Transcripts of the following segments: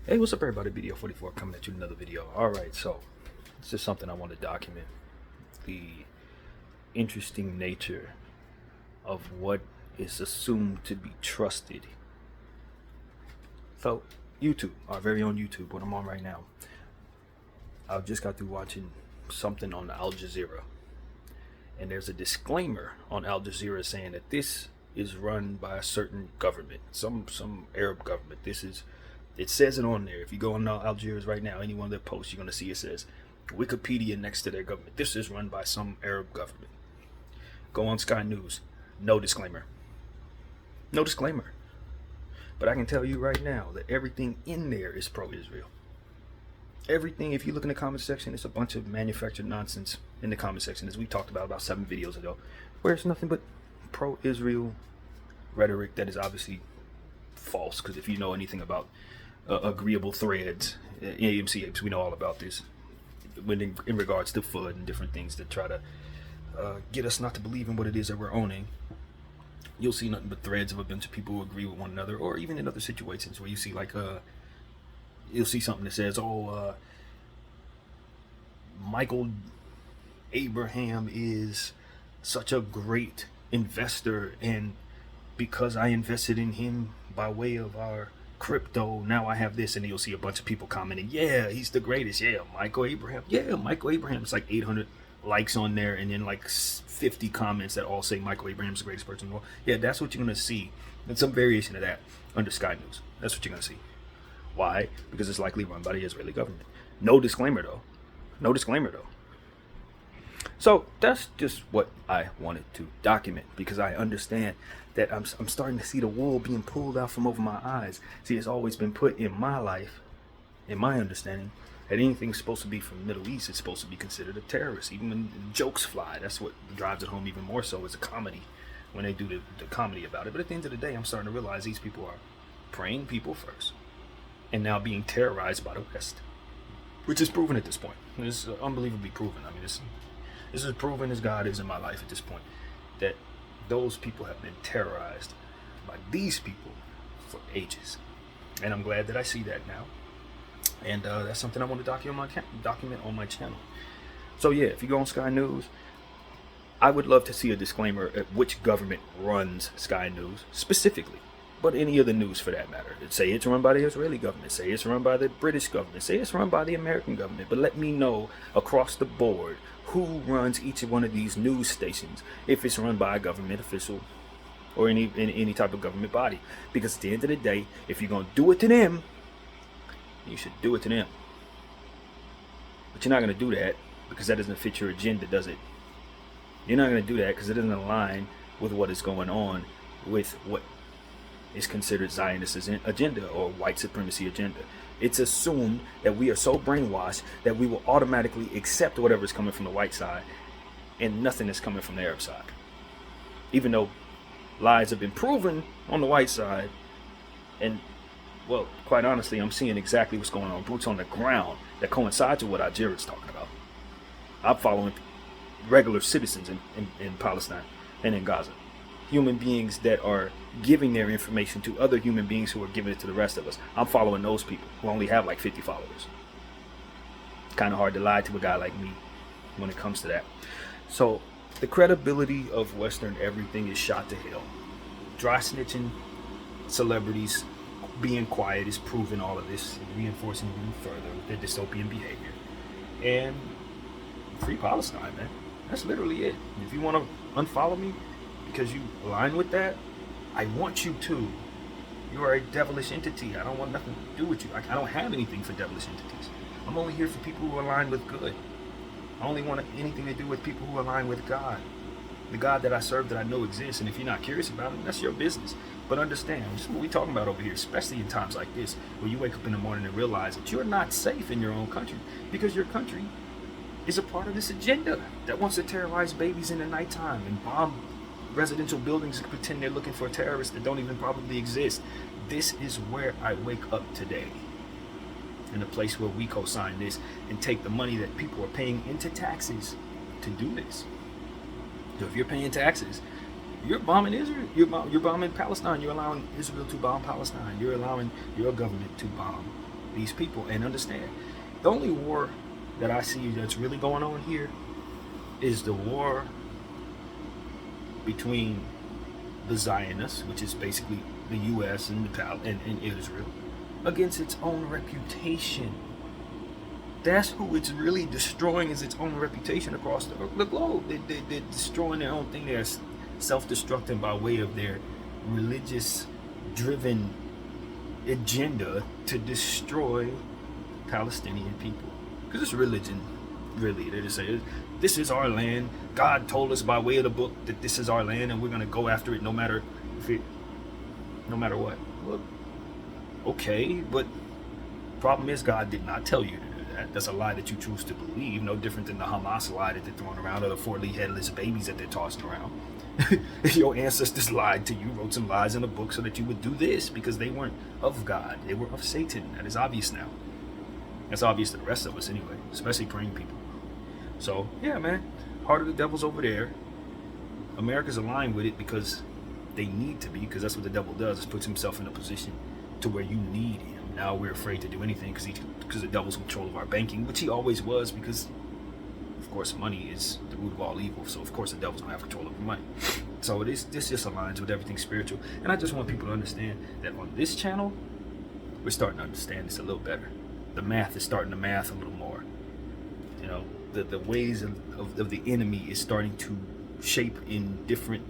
Hey, what's up, everybody? BDF 44 coming at you with another video. Alright, so this is something I want to document. The interesting nature of what is assumed to be trusted. So, YouTube, our very own YouTube, what I'm on right now. I just got through watching something on Al Jazeera. And there's a disclaimer on Al Jazeera saying that this is run by a certain government, some Arab government. It says it on there. If you go on Algiers right now, any one of their posts, you're going to see it says Wikipedia next to their government. This is run by some Arab government. Go on Sky News. No disclaimer. No disclaimer. But I can tell you right now that everything in there is pro-Israel. Everything, if you look in the comment section, it's a bunch of manufactured nonsense in the comment section, as we talked about 7 videos ago, where it's nothing but pro-Israel rhetoric that is obviously false. Because if you know anything about agreeable threads, AMC apes, we know all about this when in regards to FUD and different things that try to get us not to believe in what it is that we're owning. You'll see nothing but threads of a bunch of people who agree with one another, or even in other situations where you see like you'll see something that says, Michael Abraham is such a great investor, and because I invested in him by way of our crypto, now I have this. And you'll see a bunch of people commenting, yeah, he's the greatest. Yeah, Michael Abraham. Yeah, Michael Abraham. It's like 800 likes on there, and then like 50 comments that all say Michael Abraham's the greatest person in the world. Yeah, that's what you're going to see. And some variation of that under Sky News. That's what you're going to see. Why? Because it's likely run by the Israeli government. No disclaimer though. No disclaimer though. So that's just what I wanted to document, because I understand that I'm starting to see the wool being pulled out from over my eyes. See, it's always been put in my life, in my understanding, that anything's supposed to be from the Middle East, it's supposed to be considered a terrorist. Even when jokes fly, that's what drives it home even more so, is a comedy, when they do the comedy about it. But at the end of the day, I'm starting to realize these people are praying people first, and now being terrorized by the West, which is proven at this point. It's unbelievably proven. I mean, this is proven as God is in my life at this point, that those people have been terrorized by these people for ages. And I'm glad that I see that now. And that's something I want to document on my channel. So yeah, if you go on Sky News, I would love to see a disclaimer at which government runs Sky News specifically. But any other news for that matter. Say it's run by the Israeli government. Say it's run by the British government. Say it's run by the American government. But let me know across the board who runs each one of these news stations, if it's run by a government official or any type of government body. Because at the end of the day, if you're going to do it to them, you should do it to them. But you're not going to do that because that doesn't fit your agenda, does it? You're not going to do that because it doesn't align with what is going on with what is considered Zionist agenda or white supremacy agenda. It's assumed that we are so brainwashed that we will automatically accept whatever is coming from the white side and nothing is coming from the Arab side. Even though lies have been proven on the white side, and well, quite honestly, I'm seeing exactly what's going on, boots on the ground, that coincides with what Algeria's talking about. I'm following regular citizens in Palestine and in Gaza. Human beings that are giving their information to other human beings who are giving it to the rest of us. I'm following those people who only have like 50 followers. It's kind of hard to lie to a guy like me when it comes to that. So the credibility of Western everything is shot to hell. Dry snitching, celebrities being quiet is proving all of this and reinforcing even further their dystopian behavior. And free Palestine, man. That's literally it. If you want to unfollow me because you align with that, I want you to. You are a devilish entity. I don't want nothing to do with you. I don't have anything for devilish entities. I'm only here for people who align with good. I only want anything to do with people who align with God. The God that I serve, that I know exists. And if you're not curious about it, that's your business. But understand, this is what we're talking about over here, especially in times like this, where you wake up in the morning and realize that you're not safe in your own country, because your country is a part of this agenda that wants to terrorize babies in the nighttime and bomb residential buildings and pretend they're looking for terrorists that don't even probably exist. This is where I wake up today, in a place where we co-sign this and take the money that people are paying into taxes to do this. So if you're paying taxes, you're bombing Israel, you're bombing Palestine, you're allowing Israel to bomb Palestine, you're allowing your government to bomb these people. And understand, the only war that I see that's really going on here is the war between the Zionists, which is basically the U.S. and and Israel, against its own reputation. That's who it's really destroying, is its own reputation across the globe. They're destroying their own thing. They're self-destructing by way of their religious-driven agenda to destroy Palestinian people. Because it's religion, really. They just say, this is our land. God told us by way of the book that this is our land, and we're going to go after it no matter what. Well, okay, but problem is God did not tell you to do that. That's a lie that you choose to believe. No different than the Hamas lie that they're throwing around, or the 4 headless babies that they're tossing around. Your ancestors lied to you, wrote some lies in a book so that you would do this, because they weren't of God. They were of Satan. That is obvious now. That's obvious to the rest of us anyway, especially praying people. So, yeah, man, heart of the devil's over there. America's aligned with it because they need to be, because that's what the devil does, is puts himself in a position to where you need him. Now we're afraid to do anything because the devil's in control of our banking, which he always was, because, of course, money is the root of all evil. So, of course, the devil's going to have control over money. So this just aligns with everything spiritual. And I just want people to understand that on this channel, we're starting to understand this a little better. The math is starting to math a little more. You know, the ways of the enemy is starting to shape in different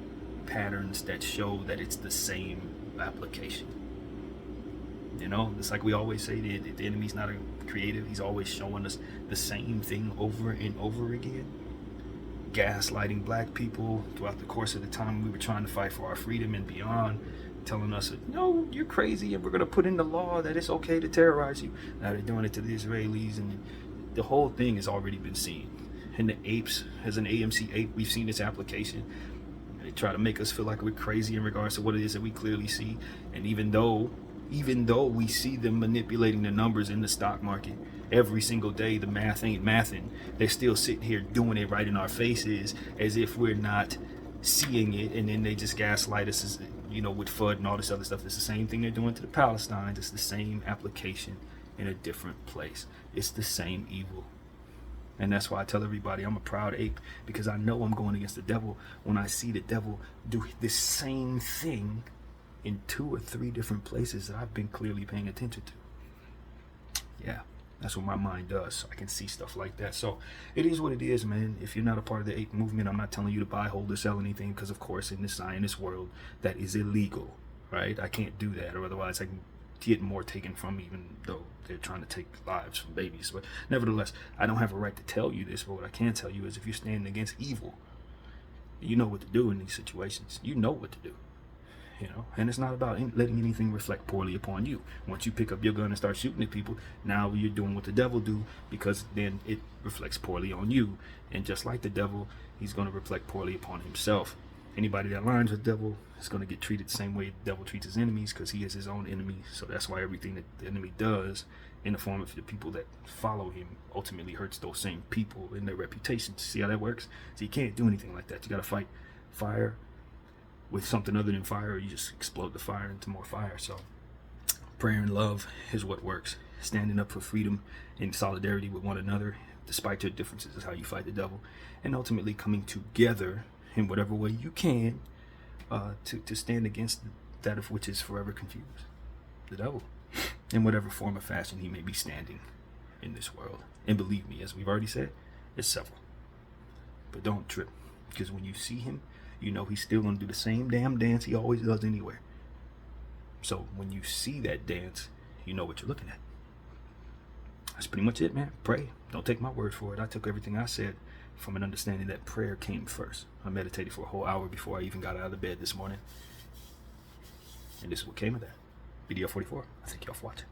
patterns that show that it's the same application. You know, it's like we always say, the enemy's not a creative. He's always showing us the same thing over and over again. Gaslighting black people throughout the course of the time we were trying to fight for our freedom and beyond, telling us, no, you're crazy, and we're going to put in the law that it's okay to terrorize you. Now they're doing it to the Israelis, and the whole thing has already been seen. And the apes, as an AMC ape, we've seen this application. They try to make us feel like we're crazy in regards to what it is that we clearly see. And even though we see them manipulating the numbers in the stock market every single day, the math ain't mathing. They're still sitting here doing it right in our faces as if we're not seeing it, and then they just gaslight us, as, you know, with FUD and all this other stuff. It's the same thing they're doing to the Palestinians. It's the same application in a different place. It's the same evil. And that's why I tell everybody I'm a proud ape, because I know I'm going against the devil when I see the devil do this same thing in 2 or 3 different places that I've been clearly paying attention to. Yeah, that's what my mind does. I can see stuff like that. So it is what it is, man. If you're not a part of the ape movement, I'm not telling you to buy, hold, or sell anything, because of course in this Zionist world that is illegal, right? I can't do that, or otherwise I can get more taken from me, even though they're trying to take lives from babies. But nevertheless, I don't have a right to tell you this, but what I can tell you is, if you're standing against evil, you know what to do in these situations. You know what to do. You know, and it's not about letting anything reflect poorly upon you. Once you pick up your gun and start shooting at people, now you're doing what the devil do, because then it reflects poorly on you. And just like the devil, he's going to reflect poorly upon himself. Anybody that aligns with the devil is going to get treated the same way the devil treats his enemies, because he is his own enemy. So that's why everything that the enemy does in the form of the people that follow him ultimately hurts those same people in their reputations. See how that works? So you can't do anything like that. You got to fight fire with something other than fire, or you just explode the fire into more fire. So prayer and love is what works. Standing up for freedom in solidarity with one another, despite your differences, is how you fight the devil. And ultimately coming together in whatever way you can to stand against that of which is forever confused, the devil, in whatever form or fashion he may be standing in this world. And believe me, as we've already said, it's several. But don't trip, because when you see him, you know he's still going to do the same damn dance he always does anywhere. So when you see that dance, you know what you're looking at. That's pretty much it, man. Pray. Don't take my word for it. I took everything I said from an understanding that prayer came first. I meditated for a whole hour before I even got out of bed this morning. And this is what came of that. BDF 44. I thank y'all for watching.